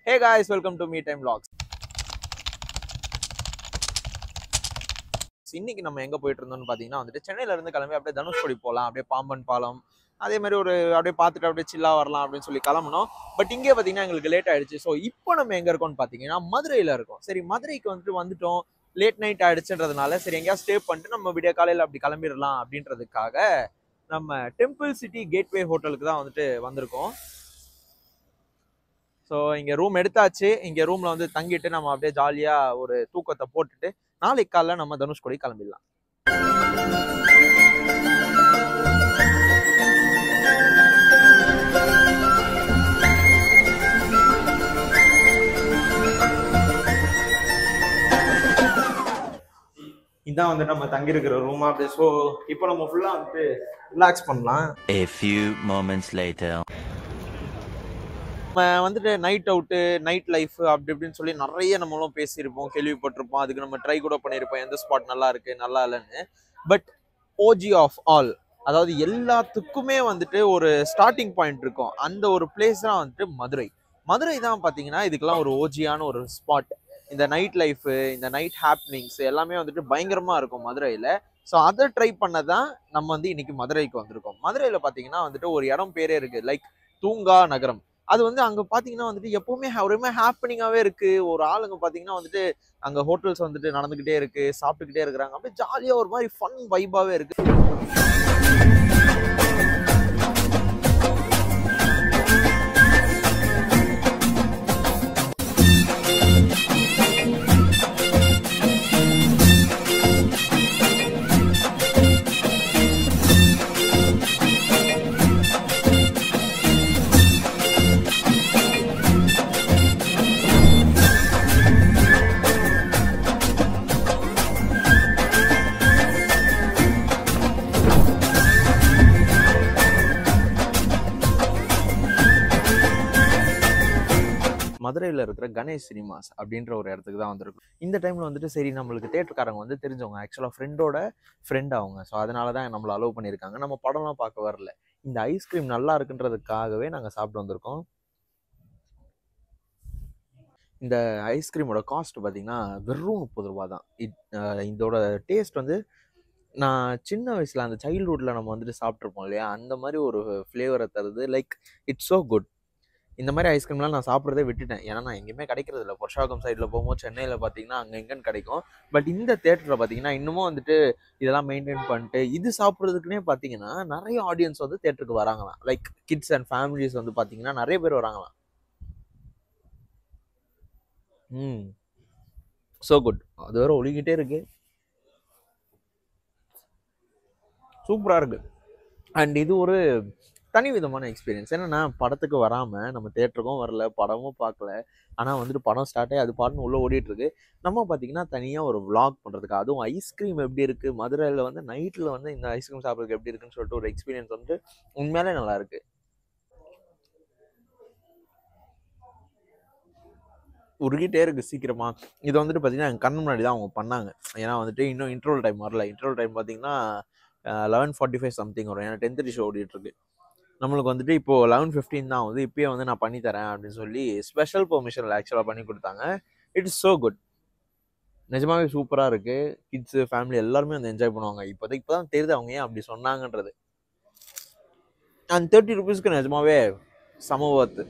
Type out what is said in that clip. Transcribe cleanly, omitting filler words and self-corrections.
Hey guys, welcome to Me Time Vlogs. இன்னைக்கு நம்ம எங்க போயிட்டு இருந்தோம்னு பாத்தீங்கன்னா வந்துட்டு சென்னையில இருந்து கிளம்பி அப்படியே தனுஷ்கோடி போகலாம், அப்படியே பாம்பன் பாலம் அதே மாதிரி ஒரு அப்படியே பார்த்துட்டு அப்படியே சில்லா வரலாம் அப்படின்னு சொல்லி கிளம்பணும். பட் இங்கே பாத்தீங்கன்னா எங்களுக்கு லேட் ஆயிடுச்சு. ஸோ இப்போ நம்ம எங்க இருக்கோம்னு பாத்தீங்கன்னா மதுரையில இருக்கோம். சரி, மதுரைக்கு வந்துட்டோம், லேட் நைட் ஆயிடுச்சுன்றதுனால சரி எங்கேயாவது ஸ்டே பண்ணிட்டு நம்ம விடிய காலையில அப்படி கிளம்பிடலாம் அப்படின்றதுக்காக நம்ம டெம்பிள் சிட்டி கேட்வே ஹோட்டலுக்கு தான் வந்திருக்கோம். ஸோ இங்கே ரூம் எடுத்தாச்சு. இங்கே ரூமில் தங்கிட்டு நம்ம அப்படியே ஜாலியாக ஒரு தூக்கத்தை போட்டுட்டு நாளைக்கு காலைல நம்ம தனுஷ்கோடி கிளம்பிடலாம். இதான் நம்ம தங்கியிருக்கிற ரூம். அப்படியே ஸோ இப்போ நம்ம ஃபுல்லாக ரிலாக்ஸ் பண்ணலாம். A few moments later. நம்ம நைட் அவுட்டு, நைட் லைஃப் அப்படி இப்படின்னு சொல்லி நிறைய நம்மளும் பேசியிருப்போம், கேள்விப்பட்டிருப்போம். அதுக்கு நம்ம ட்ரை கூட பண்ணியிருப்போம், எந்த ஸ்பாட் நல்லா இருக்கு நல்லா இல்லைன்னு. பட் ஓஜி ஆஃப் ஆல், அதாவது எல்லாத்துக்குமே ஒரு ஸ்டார்டிங் பாயிண்ட் இருக்கும். அந்த ஒரு பிளேஸ் தான் மதுரை. மதுரை தான் பார்த்தீங்கன்னா இதுக்கெல்லாம் ஒரு ஓஜியான ஒரு ஸ்பாட். இந்த நைட் லைஃபு, இந்த நைட் ஹாப்னிங்ஸ் எல்லாமே பயங்கரமா இருக்கும் மதுரையில். ஸோ அதை ட்ரை பண்ண தான் நம்ம இன்னைக்கு மதுரைக்கு வந்திருக்கோம். மதுரையில் பார்த்தீங்கன்னா ஒரு இடம் பேரே இருக்கு, லைக் தூங்கா நகரம். அது அங்க பாத்தீங்கன்னா எப்பவுமே ஒருமே ஹாப்பனிங்காவே இருக்கு. ஒரு ஆளுங்க பாத்தீங்கன்னா அங்க ஹோட்டல்ஸ் நடந்துகிட்டே இருக்கு, சாப்பிட்டுக்கிட்டே இருக்கிறாங்க. அப்படியே ஜாலியா ஒரு மாதிரி ஃபன் வைபாவே இருக்கு. மதுரையில் இருக்கிற கணேஷ் சினிமாஸ் அப்படின்ற ஒரு இடத்துக்கு தான் வந்திருக்கும். இந்த டைமில் சரி நம்மளுக்கு தேட்டருக்காரங்க தெரிஞ்சவங்க, ஆக்சுவலாக ஃப்ரெண்டோட ஃப்ரெண்ட் அவங்க. ஸோ அதனால தான் நம்மளை அலோவ் பண்ணியிருக்காங்க. நம்ம படம்லாம் பார்க்க வரல, இந்த ஐஸ்கிரீம் நல்லா இருக்குன்றதுக்காகவே நாங்கள் சாப்பிட்டு வந்திருக்கோம். இந்த ஐஸ்கிரீமோட காஸ்ட் பார்த்தீங்கன்னா வெறும் 30 ரூபா தான். இதோட டேஸ்ட் நான் சின்ன வயசில் அந்த சைல்ட்ஹுட்டில் நம்ம சாப்பிட்ருப்போம் இல்லையா, அந்த மாதிரி ஒரு ஃப்ளேவரை தருது. Like it's so good. இந்த மாதிரி ஐஸ்கிரீம்லாம் நான் சாப்பிட்றதே விட்டுட்டேன். ஏன்னா நான் எங்கேயுமே கிடைக்கிறது இல்லை. புருஷாகம் சைடில் போகும்போது சென்னையில் பார்த்தீங்கன்னா அங்கே எங்கன்னு கிடைக்கும். பட் இந்த தேட்டரில் பார்த்தீங்கன்னா இன்னமும் இதெல்லாம் மெயின்டைன் பண்ணிட்டு இது சாப்பிட்றதுக்குன்னே பார்த்தீங்கன்னா நிறைய ஆடியன்ஸ் தேட்டருக்கு வராங்களாம். லைக் கிட்ஸ் அண்ட் ஃபேமிலிஸ் பார்த்தீங்கன்னா நிறைய பேர் வராங்களாம். So good. அது வேற ஒழுகிட்டே இருக்கு, சூப்பராக இருக்கு. அண்ட் இது ஒரு தனி விதமான எக்ஸ்பீரியன்ஸ். என்னன்னா படத்துக்கு வராமல் நம்ம தேட்டருக்கும் வரல, படமும் பார்க்கல. ஆனால் படம் ஸ்டார்ட் ஆகி அது பாட்டுன்னு உள்ளே ஓடிட்டு இருக்கு. நம்ம பார்த்தீங்கன்னா தனியாக ஒரு vlog பண்ணுறதுக்கு, அதுவும் ஐஸ்கிரீம் எப்படி இருக்குது மதுரையில் நைட்டில் இந்த ஐஸ்கிரீம் சாப்பிட்றதுக்கு எப்படி இருக்குன்னு சொல்லிட்டு ஒரு எக்ஸ்பீரியன்ஸ் உண்மையிலே நல்லா இருக்கு. உருகிட்டே இருக்கு சீக்கிரமா. இது பார்த்தீங்கன்னா என் கண்ணு முன்னாடி தான் அவங்க பண்ணாங்க. ஏன்னா இன்னும் இன்ட்ரோல் டைம் வரல. இன்ட்ரோல் டைம் பார்த்தீங்கன்னா 11:45 சம்திங் வரும். ஏன்னா 10:30 ஷோ ஓடிட்டு இருக்கு. நம்மளுக்கு இப்போ 11:15 தான் ஆகுது. இப்பயே நான் பண்ணி தரேன் அப்படின்னு சொல்லி ஸ்பெஷல் பெர்மிஷனில் ஆக்சுவலாக பண்ணி கொடுத்தாங்க. It is so good. நிஜமாவே சூப்பராக இருக்கு. கிட்ஸு ஃபேமிலி எல்லாருமே என்ஜாய் பண்ணுவாங்க. இப்போதான் தெரியுது அவங்க ஏன் அப்படி சொன்னாங்கன்றது. அண்ட் 30 ரூபீஸ்க்கு நிஜமாவே சம ஒர்த்து.